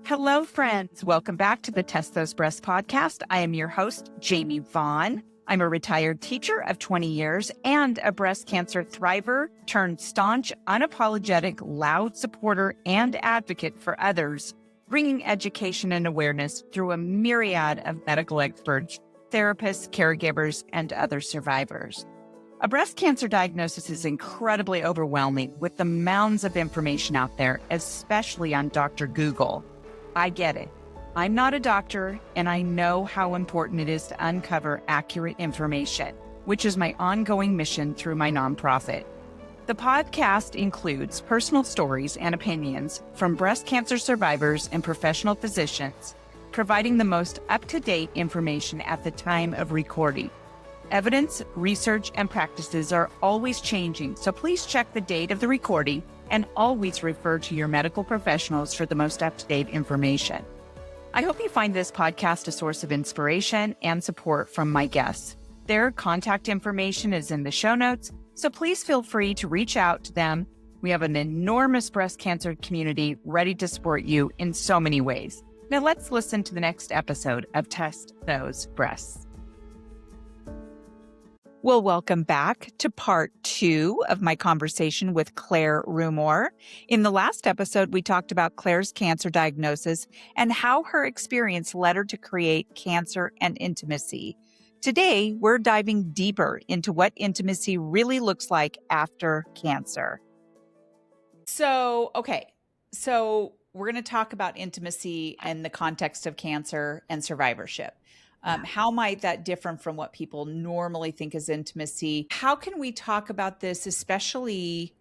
Hello, friends. Welcome back to the Test Those Breasts podcast. I am your host, Jamie Vaughn. I'm a retired teacher of 20 years and a breast cancer thriver turned staunch, unapologetic, loud supporter and advocate for others, bringing education and awareness through a myriad of medical experts, therapists, caregivers, and other survivors. A breast cancer diagnosis is incredibly overwhelming with the mounds of information out there, especially on Dr. Google. I get it. I'm not a doctor, and I know how important it is to uncover accurate information, which is my ongoing mission through my nonprofit. The podcast includes personal stories and opinions from breast cancer survivors and professional physicians, providing the most up-to-date information at the time of recording. Evidence, research, and practices are always changing, so please check the date of the recording and always refer to your medical professionals for the most up-to-date information. I hope you find this podcast a source of inspiration and support from my guests. Their contact information is in the show notes, so please feel free to reach out to them. We have an enormous breast cancer community ready to support you in so many ways. Now let's listen to the next episode of Test Those Breasts. Well, welcome back to part 2 of my conversation with Claire Rumore. In the last episode, we talked about Claire's cancer diagnosis and how her experience led her to create Cancer and Intimacy. Today, we're diving deeper into what intimacy really looks like after cancer. So we're going to talk about intimacy in the context of cancer and survivorship. How might that differ from what people normally think is intimacy? How can we talk about this, especially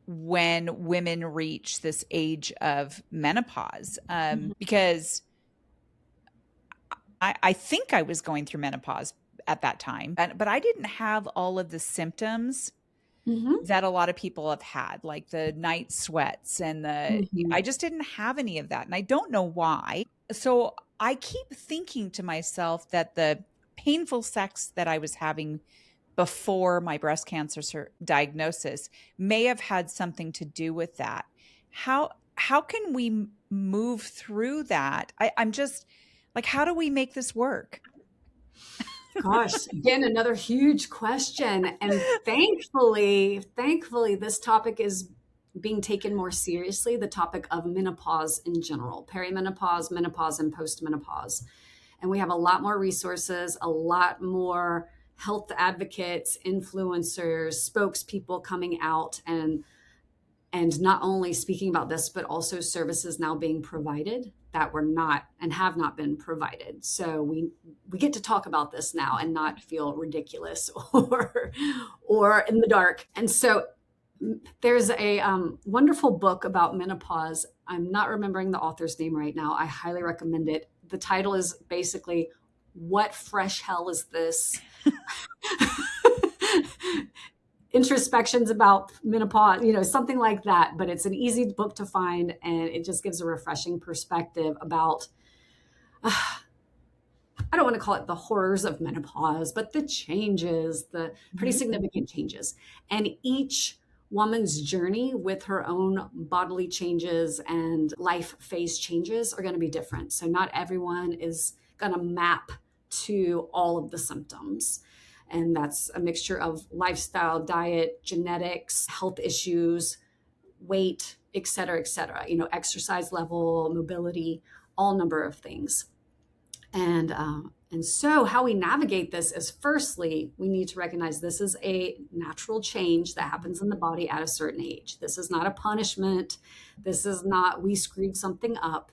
when women reach this age of menopause? Because I think I was going through menopause at that time, but I didn't have all of the symptoms that a lot of people have had, like the night sweats and I just didn't have any of that. And I don't know why. So I keep thinking to myself that the painful sex that I was having before my breast cancer diagnosis may have had something to do with that. How can we move through that? I'm just like, how do we make this work? Gosh, again, another huge question. And thankfully, this topic is being taken more seriously, the topic of menopause in general, perimenopause, menopause, and postmenopause. And we have a lot more resources, a lot more health advocates, influencers, spokespeople coming out and not only speaking about this, but also services now being provided that were not and have not been provided. So we get to talk about this now and not feel ridiculous or in the dark. And so there's a wonderful book about menopause. I'm not remembering the author's name right now. I highly recommend it. The title is basically, "What Fresh Hell Is This?" Introspections about menopause, something like that. But it's an easy book to find, and it just gives a refreshing perspective about, I don't want to call it the horrors of menopause, but the changes, the pretty significant changes. And each woman's journey with her own bodily changes and life phase changes are going to be different. So not everyone is going to map to all of the symptoms. And that's a mixture of lifestyle, diet, genetics, health issues, weight, et cetera, exercise level, mobility, all number of things. And so how we navigate this is, firstly, we need to recognize this is a natural change that happens in the body at a certain age. This is not a punishment. This is not, we screwed something up.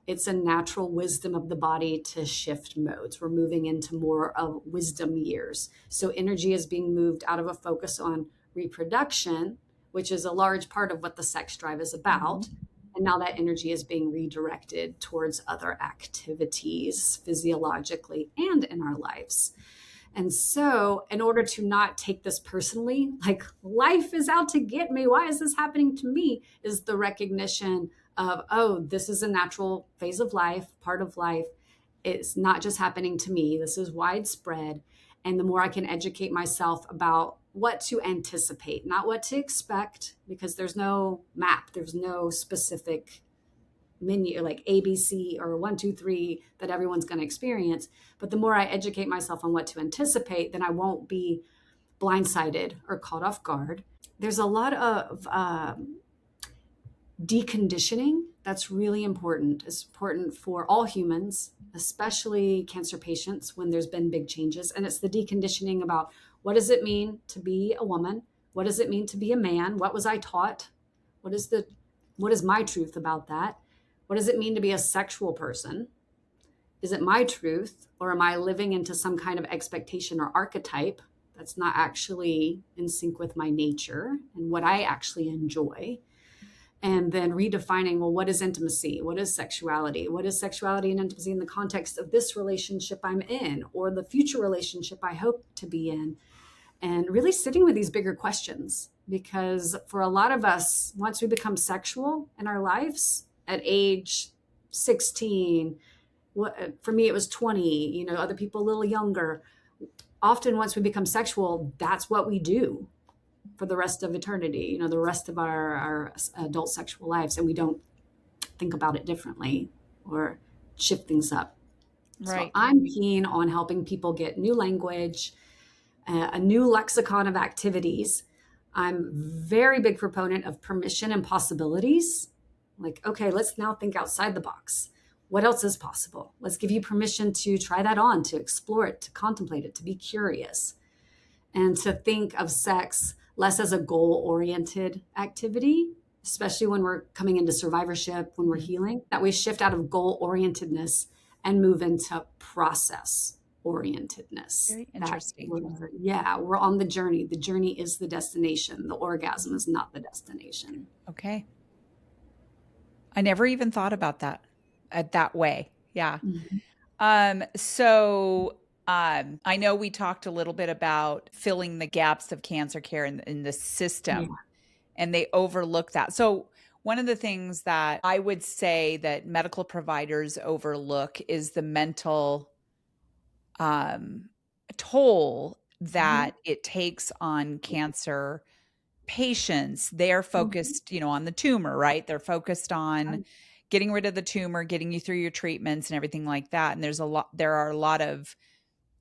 It's a natural wisdom of the body to shift modes. We're moving into more of wisdom years. So energy is being moved out of a focus on reproduction, which is a large part of what the sex drive is about. And now that energy is being redirected towards other activities physiologically and in our lives. And so in order to not take this personally, like life is out to get me, why is this happening to me, is the recognition of, oh, this is a natural phase of life, part of life. It's not just happening to me. This is widespread. And the more I can educate myself about what to anticipate, not what to expect, because there's no map, there's no specific menu, like ABC or 1, 2, 3 that everyone's going to experience. But the more I educate myself on what to anticipate, then I won't be blindsided or caught off guard. There's a lot of deconditioning that's really important. It's important for all humans, especially cancer patients when there's been big changes. And it's the deconditioning about what does it mean to be a woman? What does it mean to be a man? What was I taught? What is my truth about that? What does it mean to be a sexual person? Is it my truth, or am I living into some kind of expectation or archetype that's not actually in sync with my nature and what I actually enjoy? And then redefining, well, what is intimacy? What is sexuality? What is sexuality and intimacy in the context of this relationship I'm in, or the future relationship I hope to be in? And really sitting with these bigger questions, because for a lot of us, once we become sexual in our lives at age 16, for me, it was 20, other people a little younger. Often once we become sexual, that's what we do for the rest of eternity, the rest of our adult sexual lives. And we don't think about it differently or shift things up. Right. So I'm keen on helping people get new language, a new lexicon of activities. I'm very big proponent of permission and possibilities. Like, okay, let's now think outside the box. What else is possible? Let's give you permission to try that on, to explore it, to contemplate it, to be curious, and to think of sex less as a goal-oriented activity, especially when we're coming into survivorship, when we're healing, that we shift out of goal-orientedness and move into process-orientedness. Very interesting. We're on the journey. The journey is the destination. The orgasm is not the destination. Okay. I never even thought about that that way. Yeah. Mm-hmm. I know we talked a little bit about filling the gaps of cancer care in the system, and they overlook that. So one of the things that I would say that medical providers overlook is the mental toll that it takes on cancer patients. They're focused, on the tumor, right? They're focused on getting rid of the tumor, getting you through your treatments and everything like that. And there are a lot of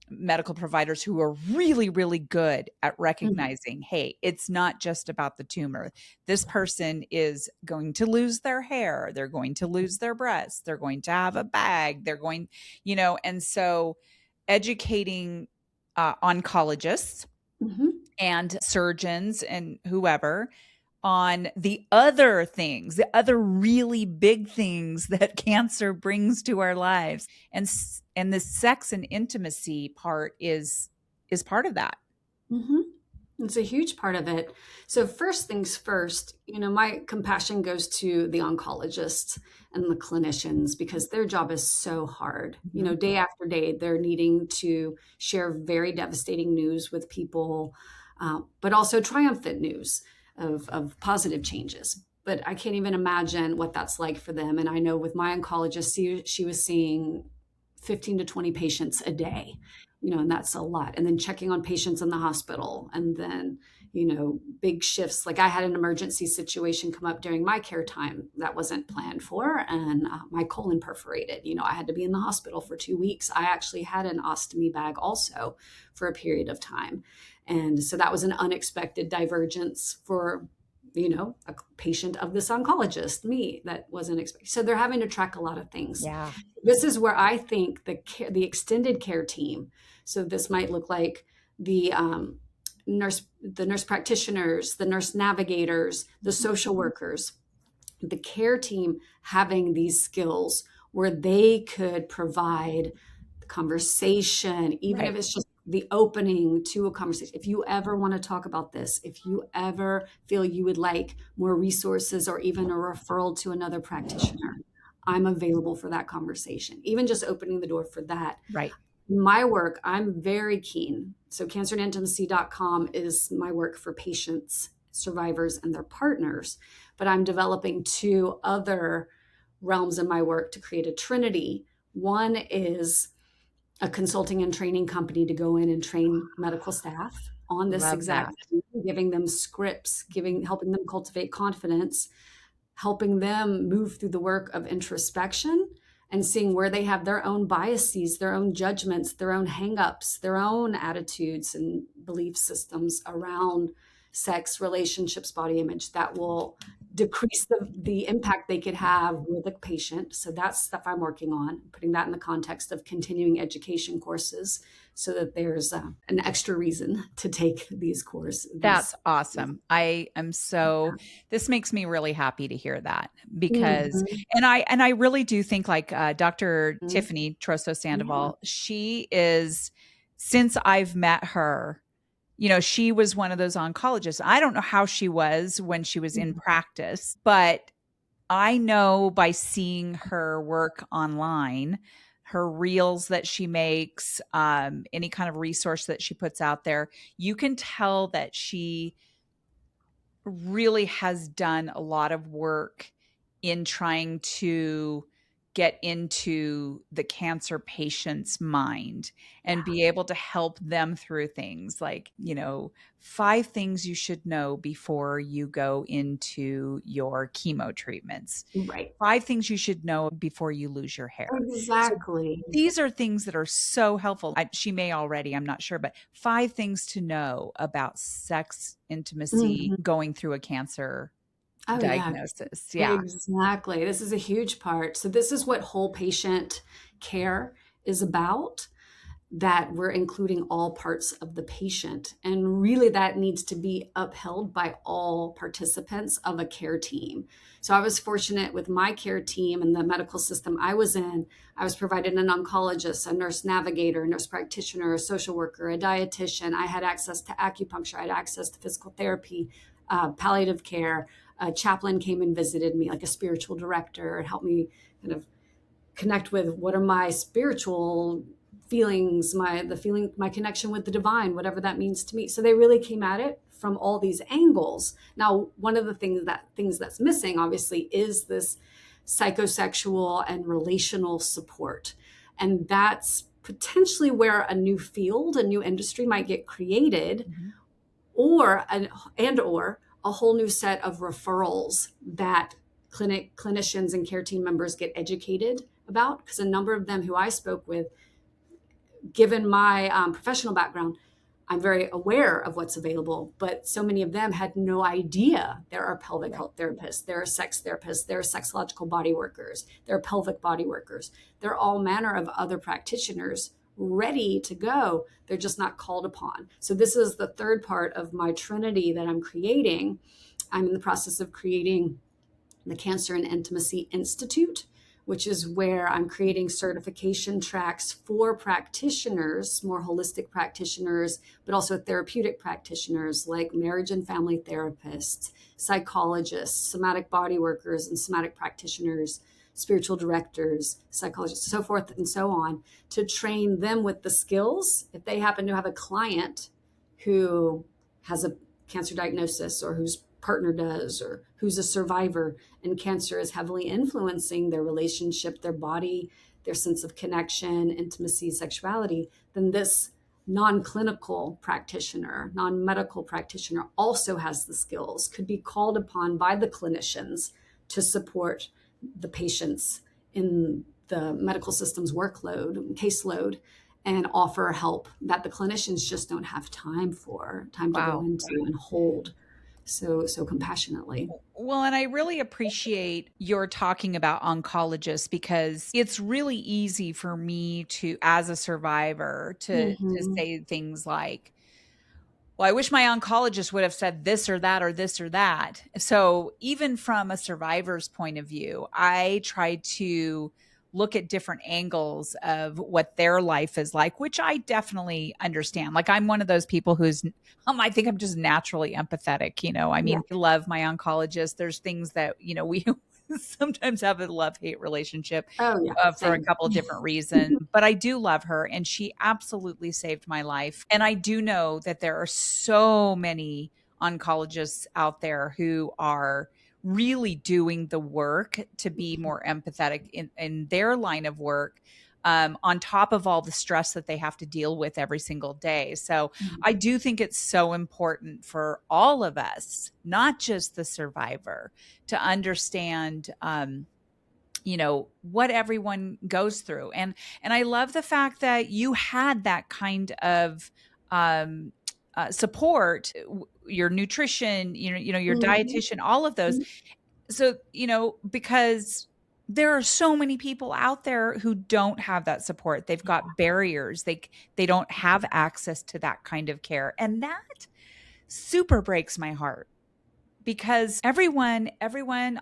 medical providers who are really, really good at recognizing, hey, it's not just about the tumor. This person is going to lose their hair. They're going to lose their breasts. They're going to have a bag. They're going, and so educating oncologists and surgeons and whoever on the other things, the other really big things that cancer brings to our lives. And the sex and intimacy part is part of that. Mm-hmm. It's a huge part of it. So first things first, my compassion goes to the oncologists and the clinicians, because their job is so hard. Day after day, they're needing to share very devastating news with people, but also triumphant news of positive changes. But I can't even imagine what that's like for them. And I know with my oncologist, she was seeing 15 to 20 patients a day, and that's a lot. And then checking on patients in the hospital, and then, big shifts. Like I had an emergency situation come up during my care time that wasn't planned for, and my colon perforated. I had to be in the hospital for 2 weeks. I actually had an ostomy bag also for a period of time. And so that was an unexpected divergence for, a patient of this oncologist, me, that wasn't expected. So they're having to track a lot of things. Yeah. This is where I think the extended care team. So this might look like the nurse practitioners, the nurse navigators, the social workers, the care team having these skills where they could provide conversation, even if it's just the opening to a conversation. If you ever want to talk about this, if you ever feel you would like more resources or even a referral to another practitioner, I'm available for that conversation. Even just opening the door for that. Right. My work, I'm very keen. So canceryandintimacy.com is my work for patients, survivors, and their partners. But I'm developing 2 other realms in my work to create a trinity. One is a consulting and training company to go in and train medical staff on this exact thing, giving them scripts, helping them cultivate confidence, helping them move through the work of introspection and seeing where they have their own biases, their own judgments, their own hangups, their own attitudes and belief systems around sex, relationships, body image that will decrease the impact they could have with a patient. So that's stuff I'm working on, putting that in the context of continuing education courses so that there's an extra reason to take these courses. That's awesome. I am so, this makes me really happy to hear that because, Mhm. and I really do think like Dr. Mhm. Tiffany Trosto Yeah. Sandoval, she is, since I've met her, she was one of those oncologists. I don't know how she was when she was in Mhm. practice, but I know by seeing her work online, her reels that she makes, any kind of resource that she puts out there, you can tell that she really has done a lot of work in trying to get into the cancer patient's mind and Yeah. be able to help them through things like, 5 things you should know before you go into your chemo treatments. Right. 5 things you should know before you lose your hair. So Exactly. these are things that are so helpful. She may already, I'm not sure, but 5 things to know about sex, intimacy, Mhm. going through a cancer Oh, yeah. diagnosis. Yeah. Exactly. This is a huge part. So this is what whole patient care is about, that we're including all parts of the patient. And really, that needs to be upheld by all participants of a care team. So I was fortunate with my care team and the medical system I was in. I was provided an oncologist, a nurse navigator, a nurse practitioner, a social worker, a dietitian. I had access to acupuncture, I had access to physical therapy, palliative care. A chaplain came and visited me, like a spiritual director, and helped me kind of connect with what are my spiritual feelings, my connection with the divine, whatever that means to me. So they really came at it from all these angles. Now, one of the things that's missing obviously is this psychosexual and relational support. And that's potentially where a new field, a new industry might get created, Mhm. or a whole new set of referrals that clinicians and care team members get educated about, because a number of them who I spoke with, given my professional background, I'm very aware of what's available, but so many of them had no idea there are pelvic Right. health therapists, there are sex therapists, there are sexological body workers, there are pelvic body workers. There are all manner of other practitioners ready to go. They're just not called upon. So this is the third part of my trinity that I'm creating. I'm in the process of creating the Cancer and Intimacy Institute, which is where I'm creating certification tracks for practitioners, more holistic practitioners, but also therapeutic practitioners like marriage and family therapists, psychologists, somatic body workers, and somatic practitioners, spiritual directors, psychologists, so forth and so on, to train them with the skills. If they happen to have a client who has a cancer diagnosis, or whose partner does, or who's a survivor, and cancer is heavily influencing their relationship, their body, their sense of connection, intimacy, sexuality, then this non-clinical practitioner, non-medical practitioner also has the skills, could be called upon by the clinicians to support the patients in the medical system's workload, caseload, and offer help that the clinicians just don't have time to go Wow. into and hold so compassionately. Well, and I really appreciate your talking about oncologists because it's really easy for me to, as a survivor, to Mhm. say things like, well, I wish my oncologist would have said this or that or this or that. So, even from a survivor's point of view, I try to look at different angles of what their life is like, which I definitely understand. Like, I'm one of those people who's, I think I'm just naturally empathetic. I Yeah. mean, I love my oncologist. There's things that, we sometimes have a love hate relationship Oh, yeah. for a Same. couple of different reasons. But I do love her, and she absolutely saved my life. And I do know that there are so many oncologists out there who are really doing the work to be more empathetic in their line of work. on top of all the stress that they have to deal with every single day. So I do think it's so important for all of us, not just the survivor, to understand, what everyone goes through. And I love the fact that you had that kind of support, your nutrition, your Mhm. dietitian, all of those. So, because there are so many people out there who don't have that support. They've got barriers. They don't have access to that kind of care. And that super breaks my heart, because everyone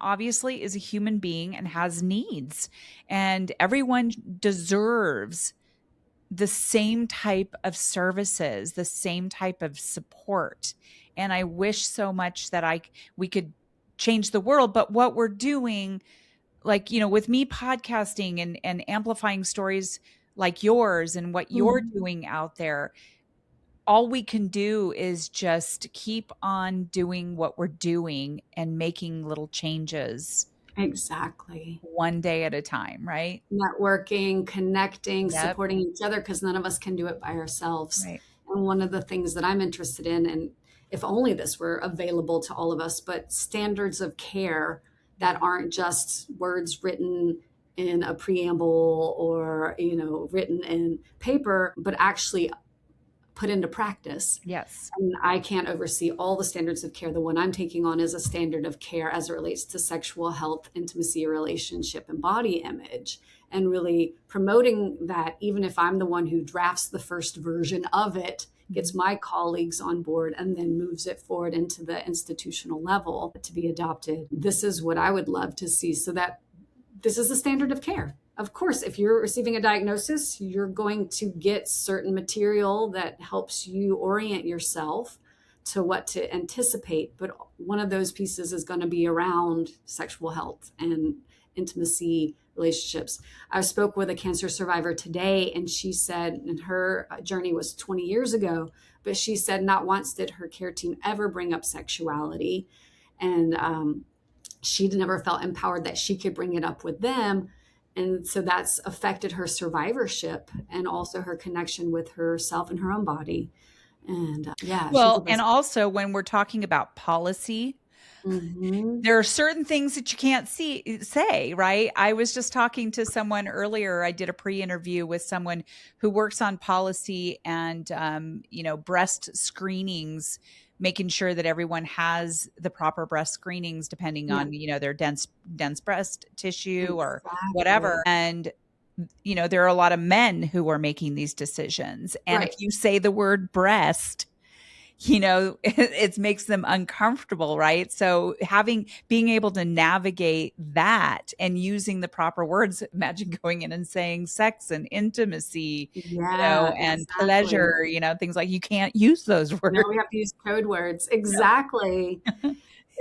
obviously is a human being and has needs, and everyone deserves the same type of services, the same type of support. And I wish so much that we could change the world. But what we're doing, like, with me podcasting and amplifying stories like yours and what you're Mhm. doing out there, all we can do is just keep on doing what we're doing and making little changes Exactly. one day at a time, right? Networking, connecting, Yep. supporting each other, because none of us can do it by ourselves. Right. And one of the things that I'm interested in, and if only this were available to all of us, but standards of care that aren't just words written in a preamble or, written in paper, but actually put into practice. Yes. And I can't oversee all the standards of care. The one I'm taking on is a standard of care as it relates to sexual health, intimacy, relationship, and body image, and really promoting that, even if I'm the one who drafts the first version of it, gets my colleagues on board, and then moves it forward into the institutional level to be adopted. This is what I would love to see, so that this is the standard of care. Of course, if you're receiving a diagnosis, you're going to get certain material that helps you orient yourself to what to anticipate. But one of those pieces is going to be around sexual health and intimacy, relationships. I spoke with a cancer survivor today, and she said, and her journey was 20 years ago, but she said not once did her care team ever bring up sexuality. And she'd never felt empowered that she could bring it up with them. And so that's affected her survivorship and also her connection with herself and her own body. And yeah, she's the Well, and best. also when we're talking about policy, Mm-hmm. there are certain things that you can't say, right? I was just talking to someone earlier. I did a pre-interview with someone who works on policy and, breast screenings, making sure that everyone has the proper breast screenings depending Yeah, on, their dense breast tissue or exactly. whatever. And, there are a lot of men who are making these decisions. And if Right. you say the word breast, it makes them uncomfortable, right? So being able to navigate that and using the proper words, imagine going in and saying sex and intimacy, Yeah, and exactly. pleasure, things like, you can't use those Now words. we have to use code words. Exactly.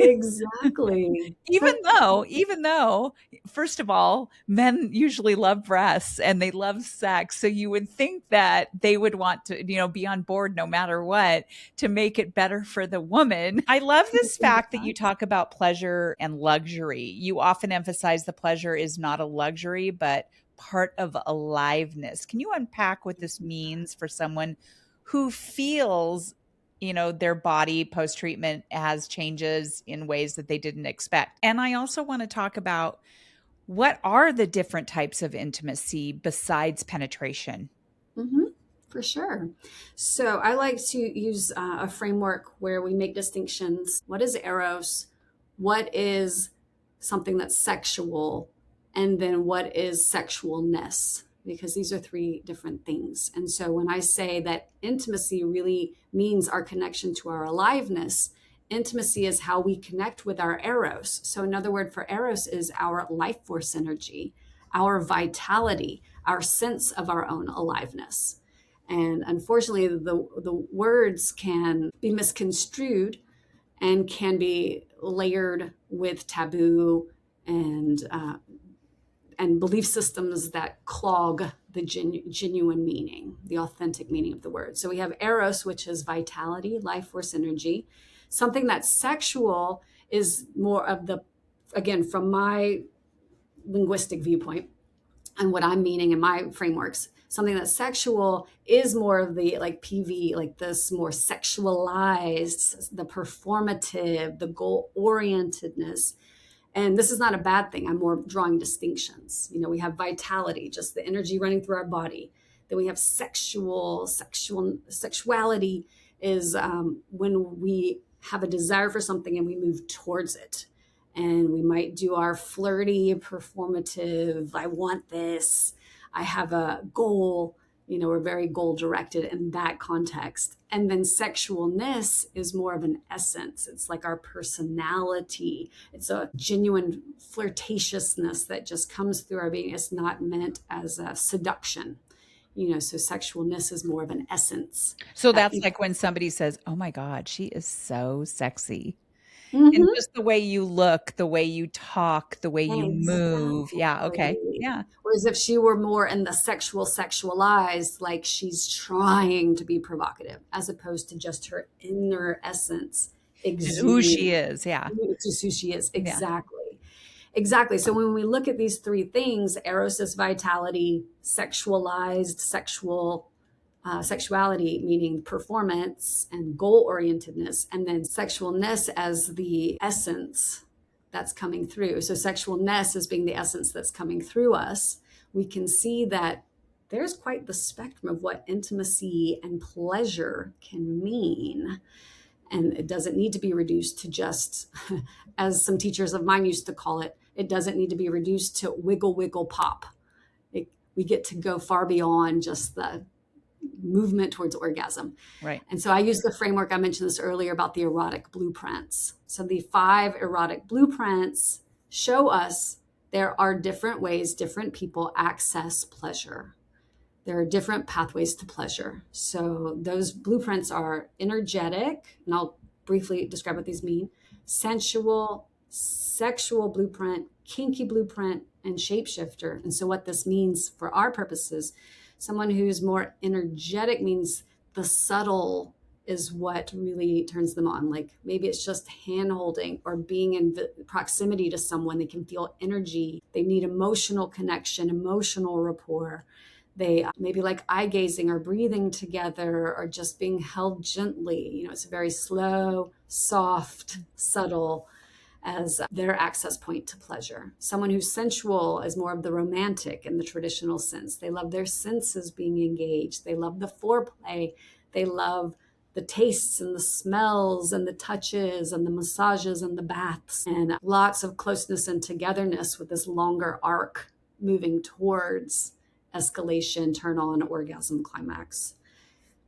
Exactly. Even But though, even though, first of all, men usually love breasts and they love sex. So you would think that they would want to, be on board no matter what to make it better for the woman. I love this fact that you talk about pleasure and luxury. You often emphasize the pleasure is not a luxury, but part of aliveness. Can you unpack what this means for someone who feels their body post treatment has changes in ways that they didn't expect? And I also want to talk about, what are the different types of intimacy besides penetration? hmm For sure. So I like to use a framework where we make distinctions. What is eros? What is something that's sexual? And then what is sexualness? Because these are three different things. And so when I say that intimacy really means our connection to our aliveness, intimacy is how we connect with our eros. So another word for eros is our life force energy, our vitality, our sense of our own aliveness. And unfortunately, the words can be misconstrued and can be layered with taboo and belief systems that clog the genuine meaning, the authentic meaning of the word. So we have eros, which is vitality, life force energy. Something that's sexual is more of the, again, from my linguistic viewpoint, And what I'm meaning in my frameworks, something that's sexual is more of the like PV, like this more sexualized, the performative, the goal orientedness. And this is not a bad thing. I'm more drawing distinctions. You know, we have vitality, just the energy running through our body. Then we have sexuality is when we have a desire for something and we move towards it. And we might do our flirty, performative, I want this, I have a goal. You know, we're very goal directed in that context. And then sexualness is more of an essence. It's like our personality. It's a genuine flirtatiousness that just comes through our being. It's not meant as a seduction. You know, so sexualness is more of an essence. So That, that's like when somebody says, "Oh my God, she is so sexy." And Mhm. just the way you look, the way you talk, the way you move. Yeah, okay. Exactly. Yeah. Whereas if she were more in the sexualized, like she's trying to be provocative, as opposed to just her inner essence Just who she exuding, is. Yeah. just who she is. Yeah. Exactly. Exactly. So when we look at these three things, Eros is vitality, sexuality, meaning performance and goal orientedness, and then sexualness as the essence that's coming through. So, sexualness as being the essence that's coming through us, we can see that there's quite the spectrum of what intimacy and pleasure can mean. And it doesn't need to be reduced to just, as some teachers of mine used to call it, it doesn't need to be reduced to wiggle, wiggle, pop. We get to go far beyond just the movement towards orgasm. Right. And so I use the framework, I mentioned this earlier about the erotic blueprints. So the 5 erotic blueprints show us there are different ways different people access pleasure. There are different pathways to pleasure. So those blueprints are energetic, and I'll briefly describe what these mean: sensual, sexual blueprint, kinky blueprint, and shapeshifter. And so what this means for our purposes, someone who's more energetic means the subtle is what really turns them on. Like maybe it's just hand holding or being in proximity to someone. They can feel energy. They need emotional connection, emotional rapport. They maybe like eye gazing or breathing together or just being held gently. You know, it's very slow, soft, subtle as their access point to pleasure. Someone who's sensual is more of the romantic in the traditional sense. They love their senses being engaged. They love the foreplay. They love the tastes and the smells and the touches and the massages and the baths and lots of closeness and togetherness with this longer arc moving towards escalation, turn on, orgasm, climax.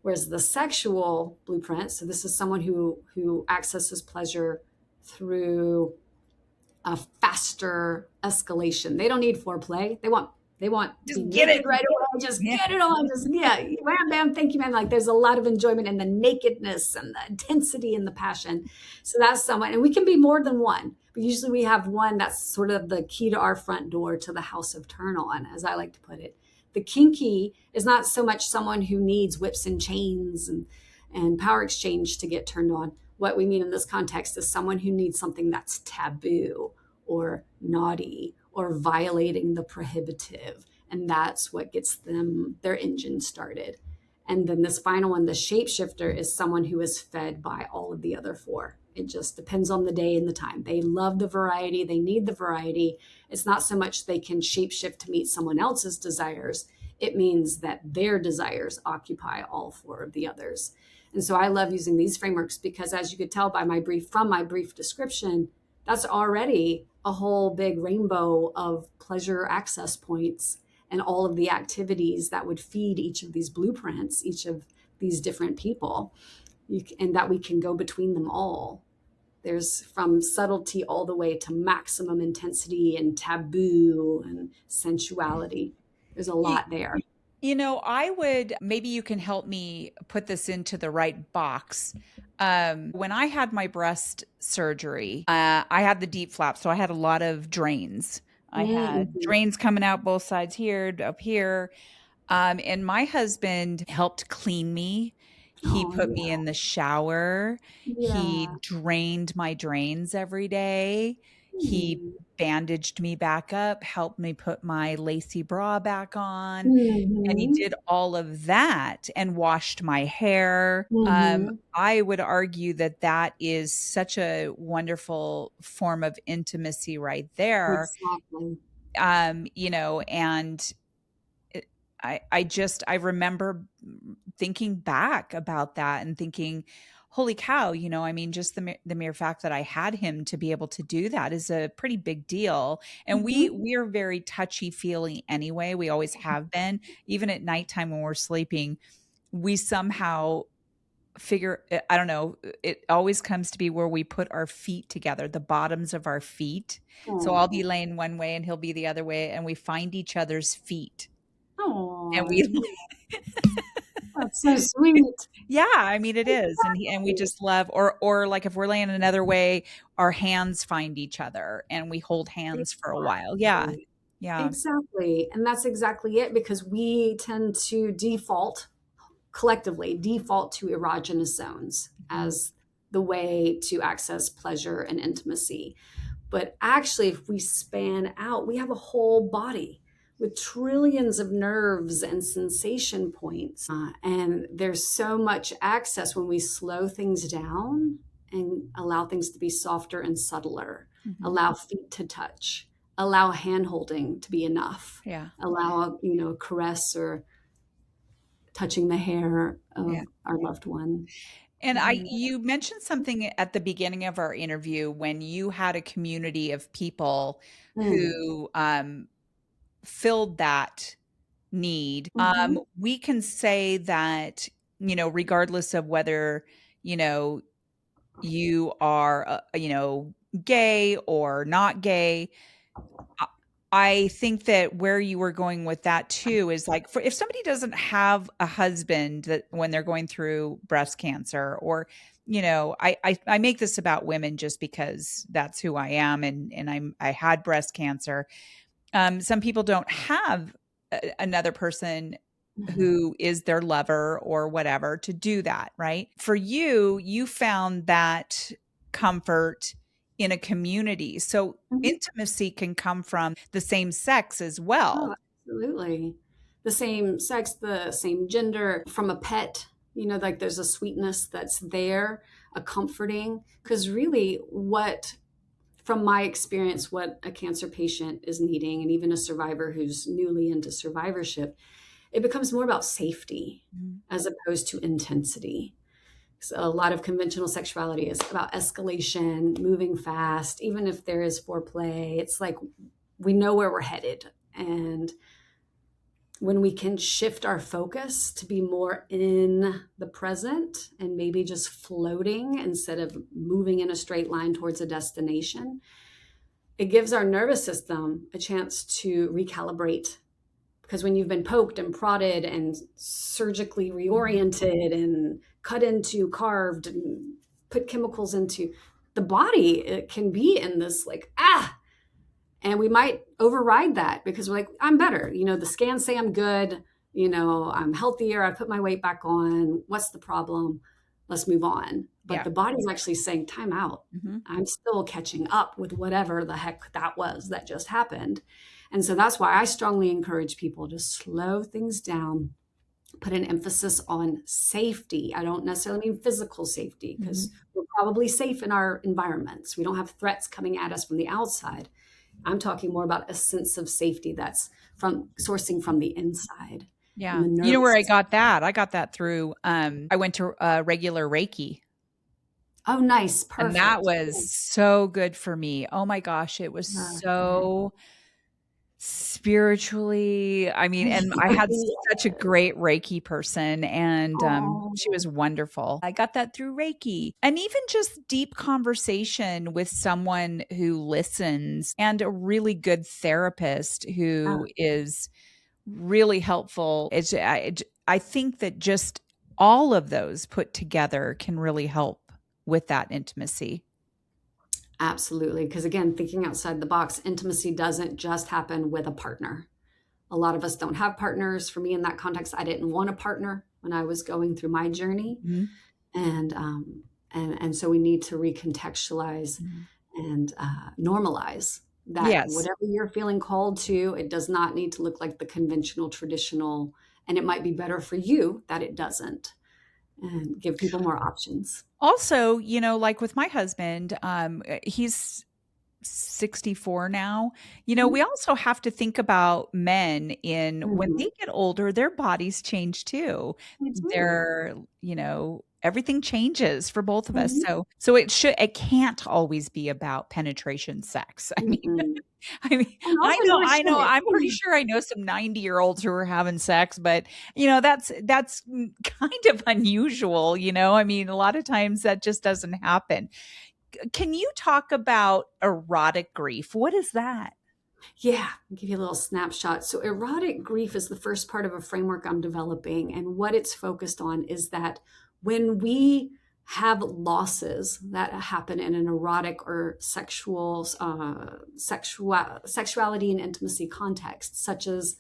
Whereas the sexual blueprint, so this is someone who accesses pleasure through a faster escalation. They don't need foreplay. They want to be Just get it. naked right away. Just Yeah. get it on. Just bam, bam. Thank you, man. Like there's a lot of enjoyment in the nakedness and the intensity and the passion. So that's someone, and we can be more than one. But usually we have one that's sort of the key to our front door to the house of turn on, as I like to put it. The kinky is not so much someone who needs whips and chains and power exchange to get turned on. What we mean in this context is someone who needs something that's taboo or naughty or violating the prohibitive. And that's what gets them their engine started. And then this final one, the shapeshifter, is someone who is fed by all of the other 4. It just depends on the day and the time. They love the variety. They need the variety. It's not so much they can shapeshift to meet someone else's desires. It means that their desires occupy all 4 of the others. And so I love using these frameworks because, as you could tell by my brief description, that's already a whole big rainbow of pleasure access points and all of the activities that would feed each of these blueprints, each of these different people, and that we can go between them all. There's from subtlety all the way to maximum intensity and taboo and sensuality. There's a lot there. You know, maybe you can help me put this into the right box. When I had my breast surgery, I had the deep flap, so I had a lot of drains. I had Mm-hmm. drains coming out both sides here, up here. And my husband helped clean me. He Oh, put me in the shower. yeah. He drained my drains every day. He Hmm. bandaged me back up, helped me put my lacy bra back on. And he Mhm. did all of that and washed my hair. Mhm. I would argue that that is such a wonderful form of intimacy right there. Exactly. And it, I remember thinking back about that and thinking, holy cow, I mean, just the mere fact that I had him to be able to do that is a pretty big deal. And Mhm. we're very touchy feely anyway. We always have been. Even at nighttime when we're sleeping, we somehow figure, I don't know, it always comes to be where we put our feet together, the bottoms of our feet. So I'll be Oh. laying one way and he'll be the other way, and we find each other's feet. And we Oh, that's so sweet. yeah, I mean it is. And we just love, or like if we're laying another way, our hands find each other and we hold hands for a while. Yeah. Exactly. Yeah. Exactly. And that's exactly it, because we tend to collectively default to erogenous zones Mhm. as the way to access pleasure and intimacy. But actually, if we span out, we have a whole body with trillions of nerves and sensation points. And there's so much access when we slow things down and allow things to be softer and subtler, Mhm. allow feet to touch, allow hand holding to be enough, Yeah. allow, a caress or touching the hair Yeah. of our loved one. And Mhm. you mentioned something at the beginning of our interview when you had a community of people Mm. who filled that need. Mhm. We can say that, regardless of whether, you know, you are, gay or not gay, I I think that where you were going with that too is like, for if somebody doesn't have a husband that when they're going through breast cancer, or I make this about women just because that's who I am, and I had breast cancer. Some people don't have another person Mhm. who is their lover or whatever to do that, right? For you, you found that comfort in a community. So Mhm. intimacy can come from the same sex as Oh, well. absolutely. The same sex, the same gender, from a pet, like there's a sweetness that's there, a comforting. Because really, from my experience, what a cancer patient is needing, and even a survivor who's newly into survivorship, it becomes more about safety Mhm. as opposed to intensity. So a lot of conventional sexuality is about escalation, moving fast. Even if there is foreplay, it's like we know where we're headed. And when we can shift our focus to be more in the present and maybe just floating instead of moving in a straight line towards a destination, it gives our nervous system a chance to recalibrate. Because when you've been poked and prodded and surgically reoriented and cut into, carved, and put chemicals into, the body, it can be in this like, and we might override that because we're like, I'm better. The scans say I'm good. I'm healthier. I put my weight back on. What's the problem? Let's move on. But Yeah. the body's actually saying, time out. Mhm. I'm still catching up with whatever the heck that was that just happened. And so that's why I strongly encourage people to slow things down, put an emphasis on safety. I don't necessarily mean physical safety, because Mhm. we're probably safe in our environments. We don't have threats coming at us from the outside. I'm talking more about a sense of safety that's from sourcing from the inside and Yeah. the You know nervous where I system. got that? I got that through I went to regular Reiki. Oh, nice. And that Perfect. was so good for me. Oh my gosh, it was Yeah. so spiritually, I mean, and I had such a great Reiki person, and, Oh, she was wonderful. I got that through Reiki, and even just deep conversation with someone who listens, and a really good therapist yeah, who is really helpful. I think that just all of those put together can really help with that intimacy. absolutely. Because again, thinking outside the box, intimacy doesn't just happen with a partner. A lot of us don't have partners. For me, in that context, I didn't want a partner when I was going through my journey, Mhm. and so we need to recontextualize Mhm. and normalize that Yes. whatever you're feeling called to, it does not need to look like the conventional, traditional, and it might be better for you that it doesn't, and give people more options. Also, like with my husband, he's 64 now. We also have to think about men in when Mm-hmm. they get older, their bodies change too. Me too. They're, everything changes for both of us. Mm-hmm. So it can't always be about penetration sex. I mean, Mm-mm. I mean, And also never I should know, it. I'm pretty sure I know some 90-year-olds who are having sex, but that's kind of unusual, I mean, a lot of times that just doesn't happen. Can you talk about erotic grief? What is that? Yeah, I'll give you a little snapshot. So, erotic grief is the first part of a framework I'm developing. And what it's focused on is that when we have losses that happen in an erotic or sexuality and intimacy context, such as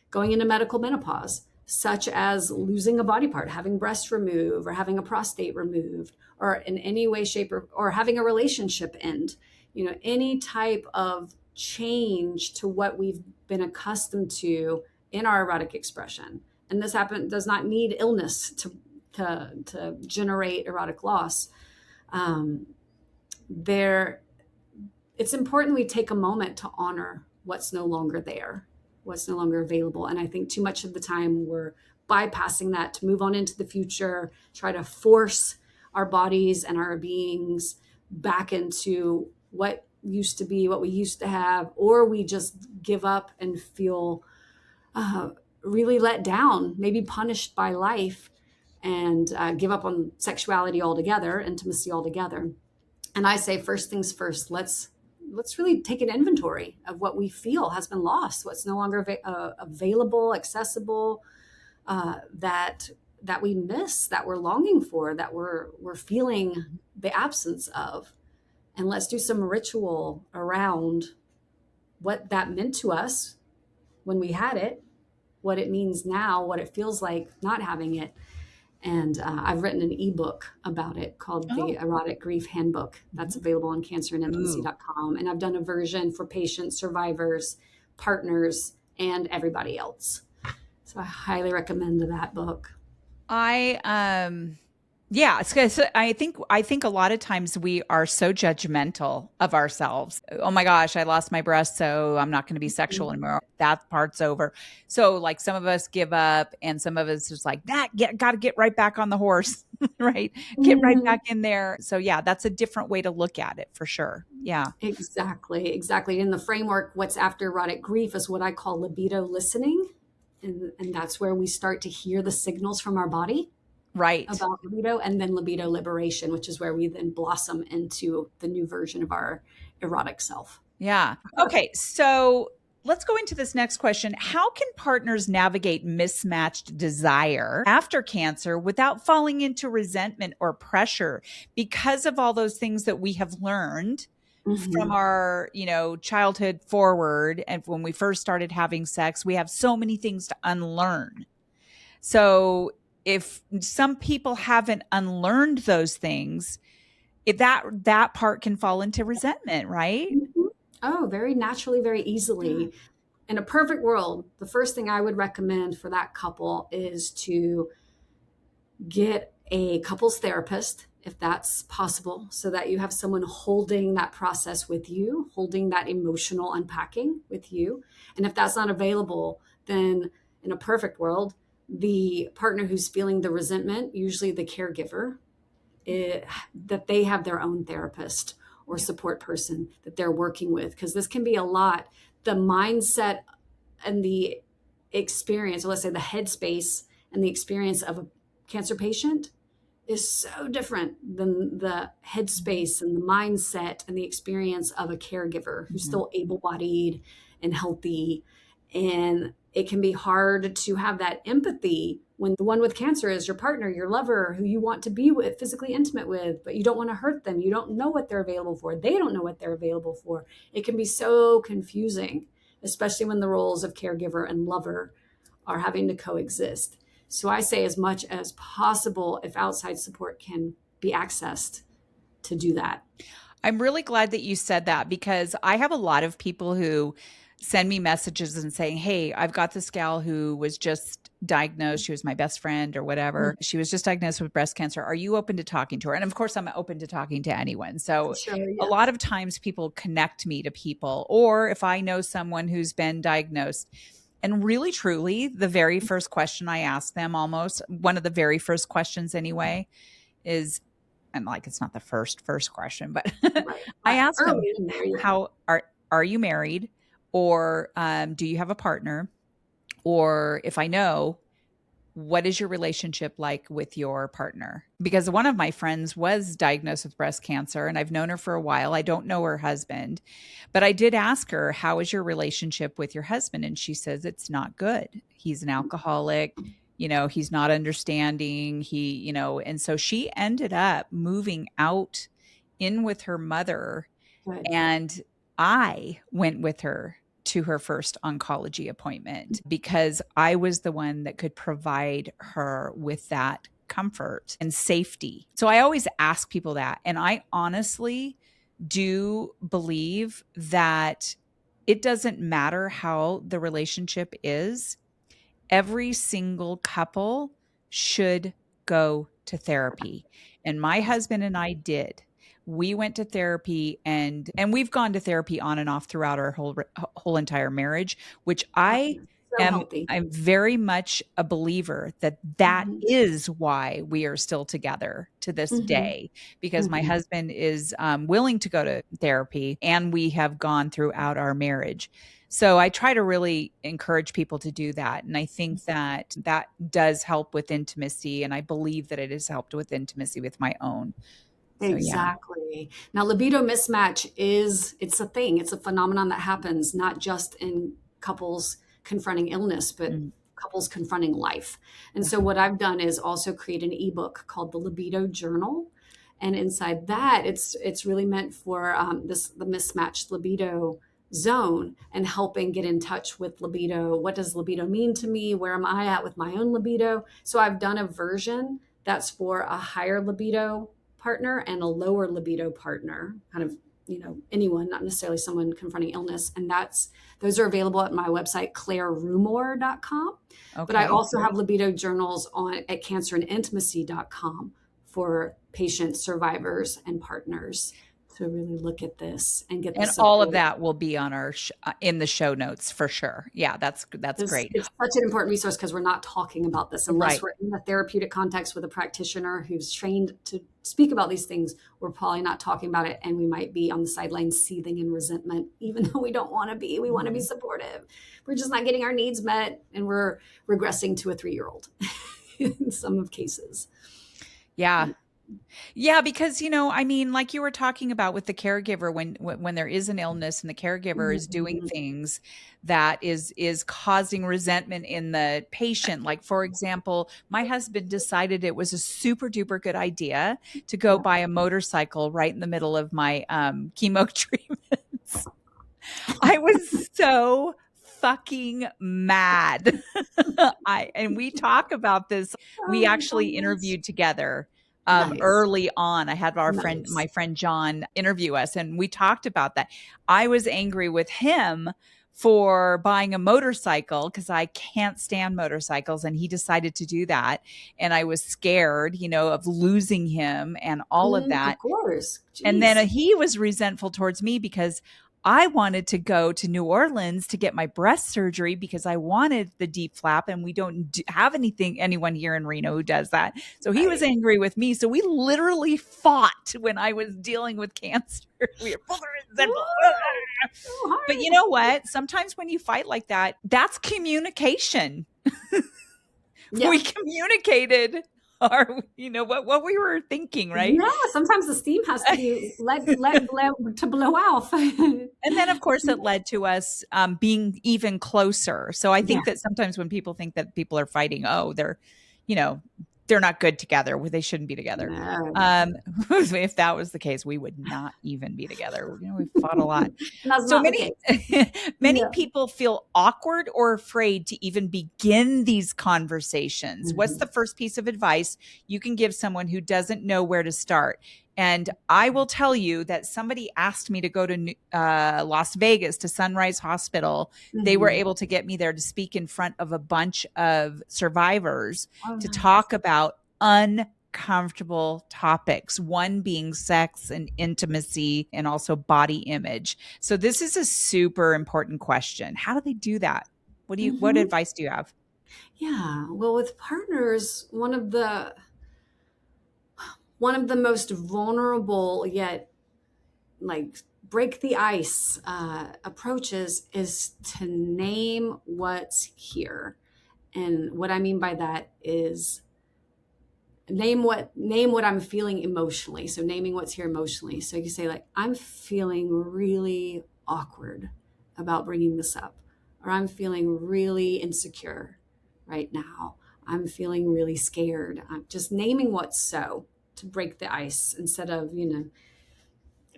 going into medical menopause, such as losing a body part, having breast removed, or having a prostate removed, or in any way, shape, or having a relationship end, any type of change to what we've been accustomed to in our erotic expression. And this does not need illness to generate erotic loss. Um, there it's important we take a moment to honor what's no longer there, what's no longer available. And I think too much of the time we're bypassing that to move on into the future, try to force our bodies and our beings back into what used to be, what we used to have, or we just give up and feel uh, really let down, maybe punished by life, and give up on sexuality altogether, intimacy altogether. And I say, first things first, let's really take an inventory of what we feel has been lost, what's no longer available, accessible, that we miss, that we're longing for, that we're feeling the absence of. And let's do some ritual around what that meant to us when we had it, what it means now, what it feels like not having it. And I've written an ebook about it called the Oh, Erotic Grief Handbook. That's available on ooh. cancerandintimacy.com. And I've done a version for patients, survivors, partners, and everybody else. So I highly recommend that book. I Yeah, it's 'cause I think a lot of times we are so judgmental of ourselves. Oh my gosh, I lost my breast, so I'm not going to be sexual anymore. That part's over. So like some of us give up, and some of us just like that. Got to get right back on the horse, right? Get right Mhm. back in there. So yeah, that's a different way to look at it for sure. Yeah, Exactly, exactly. In the framework, what's after erotic grief is what I call libido listening. And that's where we start to hear the signals from our body right. about libido, and then libido liberation, which is where we then blossom into the new version of our erotic self. Yeah. Okay. So let's go into this next question. How can partners navigate mismatched desire after cancer without falling into resentment or pressure because of all those things that we have learned from Mhm. our, childhood forward? And when we first started having sex, we have so many things to unlearn. So if some people haven't unlearned those things, that part can fall into resentment, right? Mhm. Oh, very naturally, very easily. In a perfect world, the first thing I would recommend for that couple is to get a couples therapist, if that's possible, so that you have someone holding that process with you, holding that emotional unpacking with you. And if that's not available, then in a perfect world, the partner who's feeling the resentment, usually the caregiver, that they have their own therapist or Yeah. support person that they're working with, because this can be a lot. The mindset and the experience, or let's say the headspace and the experience of a cancer patient, is so different than the headspace and the mindset and the experience of a caregiver who's Mhm. still able-bodied and healthy. And it can be hard to have that empathy when the one with cancer is your partner, your lover, who you want to be with, physically intimate with, but you don't want to hurt them. You don't know what they're available for. They don't know what they're available for. It can be so confusing, especially when the roles of caregiver and lover are having to coexist. So I say, as much as possible, if outside support can be accessed, to do that. I'm really glad that you said that because I have a lot of people who send me messages and saying, "Hey, I've got this gal who was just diagnosed. She was my best friend or whatever. She was just diagnosed with breast cancer. Are you open to talking to her?" And of course, I'm open to talking to anyone. So Sure, a yeah. lot of times people connect me to people, or if I know someone who's been diagnosed. And really, truly, the very first question I ask them, almost one of the very first questions anyway, is, and like it's not the first question, but Right, I right. ask them, Early in there, yeah. how are you married, or do you have a partner, or if I know, what is your relationship like with your partner? Because one of my friends was diagnosed with breast cancer and I've known her for a while. I don't know her husband, but I did ask her, how is your relationship with your husband? And she says it's not good. He's an alcoholic. He's not understanding. And so she ended up moving out in with her mother, Good. and I went with her to her first oncology appointment because I was the one that could provide her with that comfort and safety. So I always ask people that. And I honestly do believe that it doesn't matter how the relationship is, every single couple should go to therapy. And my husband and I did. We went to therapy, and we've gone to therapy on and off throughout our whole entire marriage, which So healthy. I'm very much a believer that that Mhm. is why we are still together to this Mhm. day, because my Mhm. husband is willing to go to therapy, and we have gone throughout our marriage. So I try to really encourage people to do that. And I think that that does help with intimacy. And I believe that it has helped with intimacy with my own. So yeah. Exactly. Now, libido mismatch it's a thing. It's a phenomenon that happens not just in couples confronting illness, but Mm, couples confronting life. And yeah. so what I've done is also create an ebook called the Libido Journal. And inside that, it's really meant for the mismatched libido zone and helping get in touch with libido. What does libido mean to me? Where am I at with my own libido? So I've done a version that's for a higher libido partner and a lower libido partner, kind of, anyone, not necessarily someone confronting illness. And those are available at my website, clairerumore.com. But I Okay. also have libido journals at cancerandintimacy.com for patients, survivors, and partners to really look at this and get the And all of support. that will be on our in the show notes for sure. Yeah, that's great. It's such an important resource because we're not talking about this unless Right. we're in a therapeutic context with a practitioner who's trained to speak about these things. We're probably not talking about it, and we might be on the sidelines seething in resentment, even though we don't want to be. We want to be Mhm. supportive. We're just not getting our needs met, and we're regressing to a 3-year-old in some of cases. Yeah. Yeah, because I mean, like you were talking about with the caregiver, when there is an illness and the caregiver is doing Mhm. things that is causing resentment in the patient. Like for example, my husband decided it was a super duper good idea to go Yeah. buy a motorcycle right in the middle of my chemo treatments. I was so fucking mad. And we talk about this. We Oh my actually gosh. interviewed together Nice. early on. I had Nice. my friend John interview us, and we talked about that. I was angry with him for buying a motorcycle because I can't stand motorcycles, and he decided to do that. And I was scared, of losing him and all of Of that. course. And then Jeez. he was resentful towards me because I wanted to go to New Orleans to get my breast surgery because I wanted the deep flap, and we don't have anyone here in Reno who does that. So he was Right. angry with me. So we literally fought when I was dealing with cancer. We were both resentful. Oh, so But you hard. know what? Sometimes when you fight like that, that's communication. Yeah. We communicated what we were thinking, right? Yeah. Sometimes the steam has to be let to blow off. And then, of course, it led to us being even closer. So I Yeah. think that sometimes when people think that people are fighting, oh, you know, they're not good together. Well, they shouldn't be together. No. If that was the case, we would not even be together. We fought a lot. That's So not the many, case. many Yeah. people feel awkward or afraid to even begin these conversations. What's Mhm. the first piece of advice you can give someone who doesn't know where to start? And I will tell you that somebody asked me to go to Las Vegas to Sunrise Hospital. They were Mm-hmm. able to get me there to speak in front of a bunch of survivors Oh, to nice. talk about uncomfortable topics, one being sex and intimacy and also body image. So this is a super important question. How do they do that? What Mm-hmm. advice do you have? Yeah. Well, with partners, one of the most vulnerable yet like break the ice approaches is to name what's here. And what I mean by that is name what I'm feeling emotionally. So naming what's here emotionally. So you can say like, I'm feeling really awkward about bringing this up, or I'm feeling really insecure right now. I'm feeling really scared. I'm just naming what's so to break the ice instead of,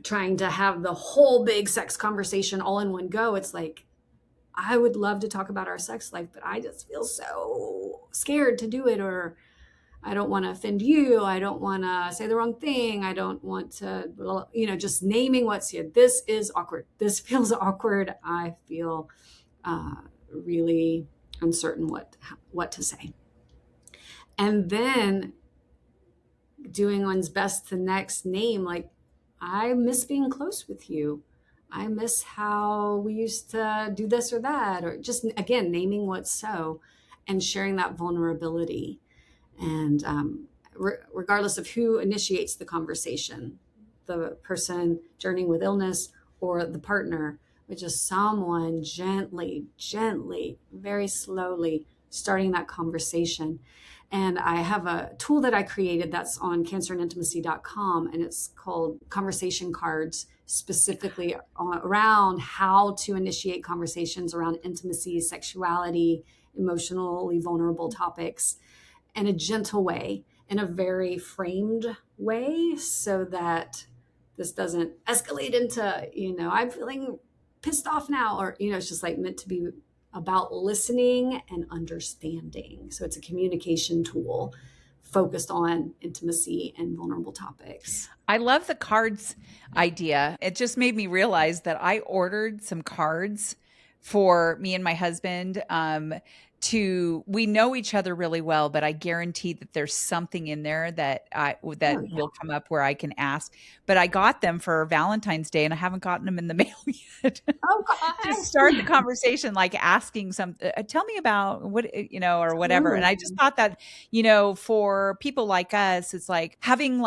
trying to have the whole big sex conversation all in one go. It's like, I would love to talk about our sex life, but I just feel so scared to do it, or I don't want to offend you. I don't want to say the wrong thing. I don't want to, just naming what's here. This is awkward. This feels awkward. I feel really uncertain what to say. And then doing one's best to next name, like, I miss being close with you. I miss how we used to do this or that, or just again, naming what's so and sharing that vulnerability. And regardless of who initiates the conversation, the person journeying with illness or the partner, but just someone gently, very slowly starting that conversation. And I have a tool that I created that's on cancerandintimacy.com, and it's called conversation cards, specifically around how to initiate conversations around intimacy, sexuality, emotionally vulnerable topics in a gentle way, in a very framed way, so that this doesn't escalate into, I'm feeling pissed off now, or, it's just like meant to be about listening and understanding. So it's a communication tool focused on intimacy and vulnerable topics. I love the cards idea. It just made me realize that I ordered some cards for me and my husband. We know each other really well, but I guarantee that there's something in there that Oh, yeah. will come up where I can ask. But I got them for Valentine's Day, and I haven't gotten them in the mail yet. Oh, To gosh. start the conversation, like asking tell me about what, or whatever. And I just Totally. thought that, for people like us, it's like having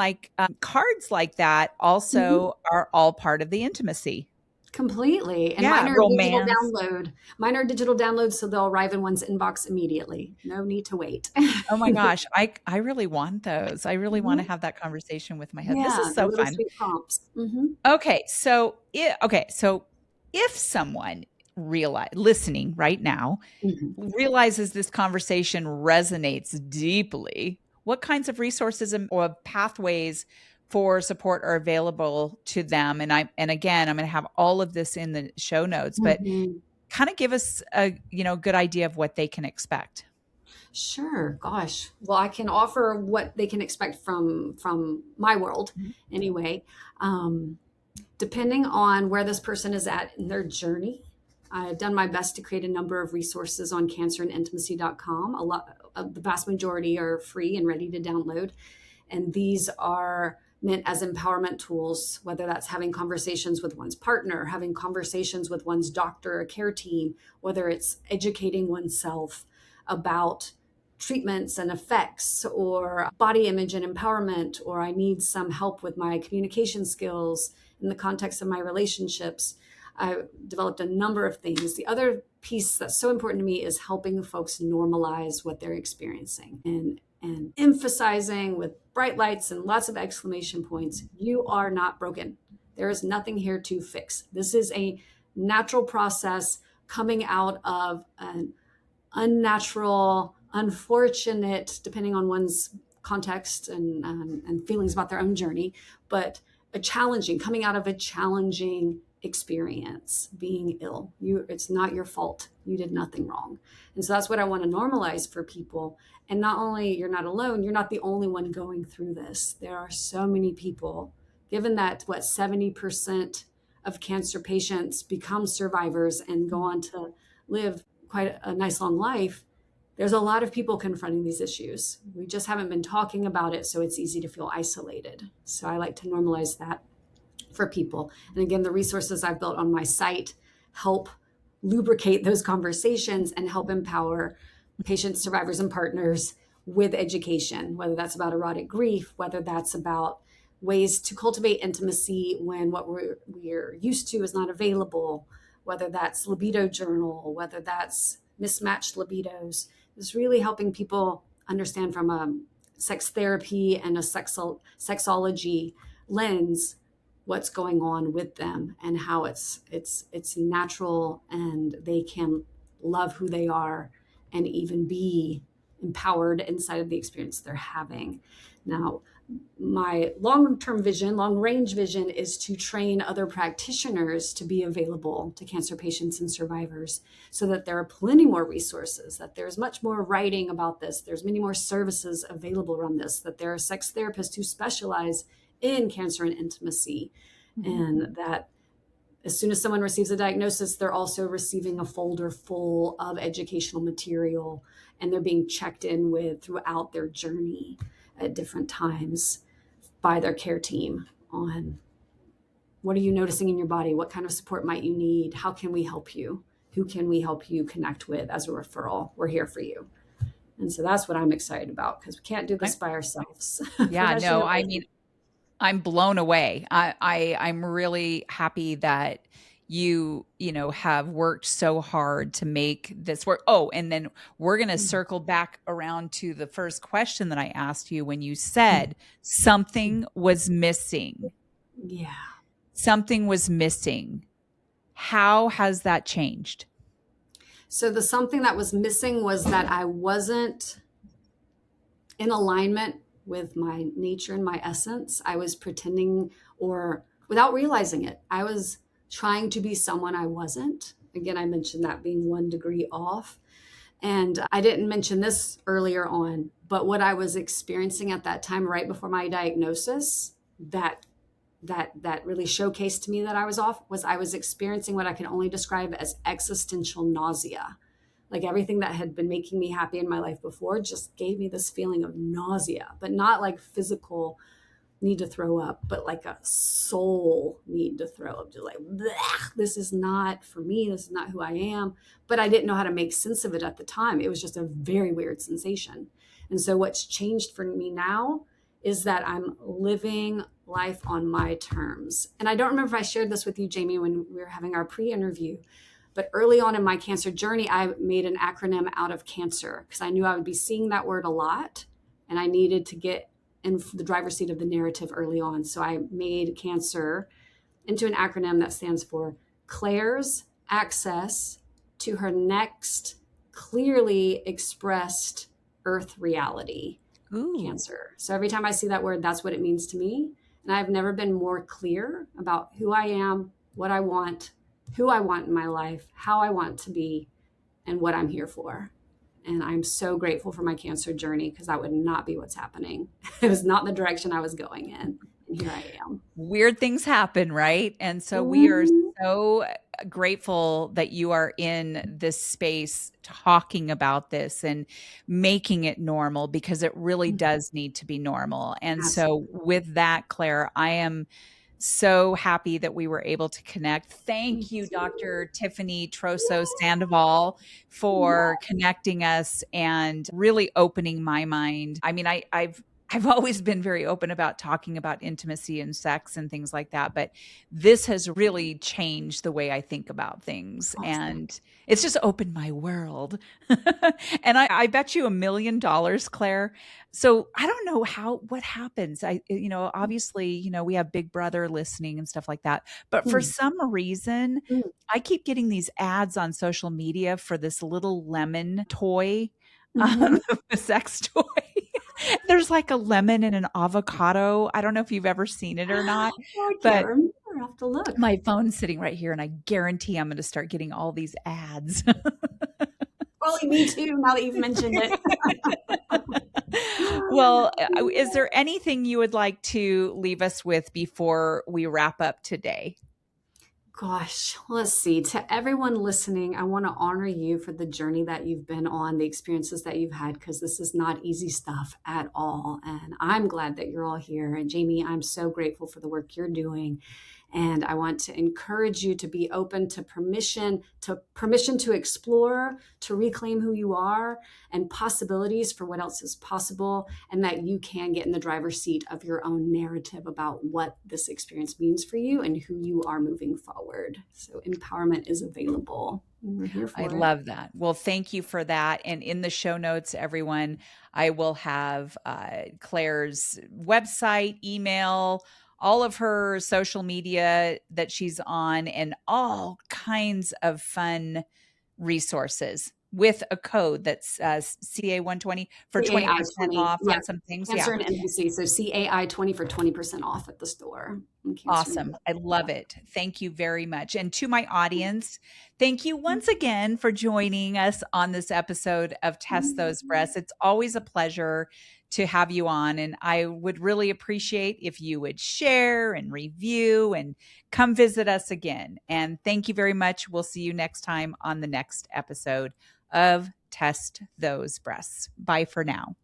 cards like that Mhm. also are all part of the intimacy. Completely. And Yeah, romance. Mine are digital downloads, so they'll arrive in one's inbox immediately. No need to wait. Oh my gosh, I really want those. I really want to Mhm. have that conversation with my husband. This Yeah, is they're so little fun. sweet prompts. Mhm. So if someone listening right now Mhm. realizes this conversation resonates deeply, what kinds of resources or pathways for support are available to them? And again, I'm going to have all of this in the show notes, but Mhm. kind of give us a good idea of what they can expect. Sure. Gosh. Well, I can offer what they can expect from my world Mhm. anyway. Um, Depending on where this person is at in their journey, I've done my best to create a number of resources on cancerandintimacy.com. A lot, the vast majority are free and ready to download. And these are meant as empowerment tools, whether that's having conversations with one's partner, having conversations with one's doctor or care team, whether it's educating oneself about treatments and effects, or body image and empowerment, or I need some help with my communication skills in the context of my relationships. I developed a number of things. The other piece that's so important to me is helping folks normalize what they're experiencing, and emphasizing with bright lights and lots of exclamation points, you are not broken. There is nothing here to fix. This is a natural process coming out of an unnatural, unfortunate, depending on one's context and feelings about their own journey, but coming out of a challenging experience, being ill. It's not your fault. You did nothing wrong. And so that's what I want to normalize for people. And not only you're not alone, you're not the only one going through this. There are so many people given that 70% of cancer patients become survivors and go on to live quite a nice long life, there's a lot of people confronting these issues. We just haven't been talking about it, so it's easy to feel isolated. So I like to normalize that for people. And again, the resources I've built on my site help lubricate those conversations and help empower patients, survivors, and partners with education, whether that's about erotic grief, whether that's about ways to cultivate intimacy when what we're used to is not available, whether that's libido journal, whether that's mismatched libidos. Is really helping people understand from a sex therapy and a sexology lens what's going on with them and how it's natural and they can love who they are and even be empowered inside of the experience they're having. Now, my long range vision is to train other practitioners to be available to cancer patients and survivors so that there are plenty more resources, that there's much more writing about this, there's many more services available around this, that there are sex therapists who specialize in cancer and intimacy, and that as soon as someone receives a diagnosis, they're also receiving a folder full of educational material and they're being checked in with throughout their journey at different times by their care team on what are you noticing in your body? What kind of support might you need? How can we help you? Who can we help you connect with as a referral? We're here for you. And so that's what I'm excited about because we can't do this by ourselves. Yeah, no, I mean, I'm blown away. I'm really happy that you have worked so hard to make this work. Oh, and then we're going to circle back around to the first question that I asked you when you said something was missing. Yeah. Something was missing. How has that changed? So the something that was missing was that I wasn't in alignment with my nature and my essence. I was pretending, or without realizing it, I was trying to be someone I wasn't. Again, I mentioned that being 1 degree off. And I didn't mention this earlier on, but what I was experiencing at that time, right before my diagnosis, that really showcased to me that I was off, was I was experiencing what I can only describe as existential nausea. Like everything that had been making me happy in my life before just gave me this feeling of nausea, but not like physical need to throw up, but like a soul need to throw up, just like, this is not for me. This is not who I am. But I didn't know how to make sense of it at the time. It was just a very weird sensation. And so what's changed for me now is that I'm living life on my terms. And I don't remember if I shared this with you, Jamie, when we were having our pre-interview, but early on in my cancer journey, I made an acronym out of cancer because I knew I would be seeing that word a lot and I needed to get in the driver's seat of the narrative early on. So I made cancer into an acronym that stands for Claire's access to her next clearly expressed earth reality. Ooh. Cancer. So every time I see that word, that's what it means to me. And I've never been more clear about who I am, what I want, who I want in my life, how I want to be, and what I'm here for. And I'm so grateful for my cancer journey because that would not be what's happening. It was not the direction I was going in. And here I am. Weird things happen, right? And so we are so grateful that you are in this space talking about this and making it normal because it really does need to be normal. And Absolutely. So with that, Claire, I am so happy that we were able to connect. Thank you, Dr. Tiffany Troso Sandoval, for connecting us and really opening my mind. I mean, I've always been very open about talking about intimacy and sex and things like that, but this has really changed the way I think about things. Awesome. And it's just opened my world. And I bet you $1 million, Claire. So I don't know what happens. Obviously, we have Big Brother listening and stuff like that. But for some reason, I keep getting these ads on social media for this little lemon toy, a sex toy. There's like a lemon and an avocado. I don't know if you've ever seen it or not. I can't remember. I'll have to look. My phone's sitting right here, and I guarantee I'm going to start getting all these ads. Probably me too, now that you've mentioned it. Well, is there anything you would like to leave us with before we wrap up today? Gosh, let's see. To everyone listening, I want to honor you for the journey that you've been on, the experiences that you've had, because this is not easy stuff at all. And I'm glad that you're all here. And Jamie, I'm so grateful for the work you're doing. And I want to encourage you to be open to permission to explore, to reclaim who you are and possibilities for what else is possible, and that you can get in the driver's seat of your own narrative about what this experience means for you and who you are moving forward. So empowerment is available. We're here for it. Love that. Well, thank you for that. And in the show notes, everyone, I will have Claire's website, email, all of her social media that she's on, and all kinds of fun resources with a code that's CA120 for 20% off on some things. Cancer and NBC. So CAI20 for 20% off at the store. Awesome. I love it. Thank you very much. And to my audience, thank you once again for joining us on this episode of Test Those Breasts. It's always a pleasure to have you on. And I would really appreciate if you would share and review and come visit us again. And thank you very much. We'll see you next time on the next episode of Test Those Breasts. Bye for now.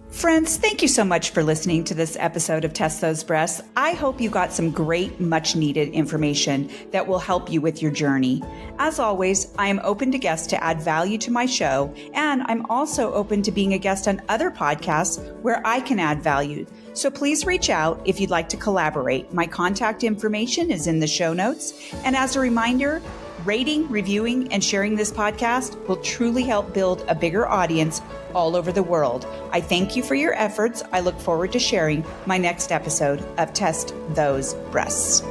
Friends, thank you so much for listening to this episode of Test Those Breasts. I hope you got some great, much needed information that will help you with your journey. As always, I am open to guests to add value to my show, and I'm also open to being a guest on other podcasts where I can add value. So please reach out if you'd like to collaborate. My contact information is in the show notes. And as a reminder, rating, reviewing, and sharing this podcast will truly help build a bigger audience all over the world. I thank you for your efforts. I look forward to sharing my next episode of Test Those Breasts.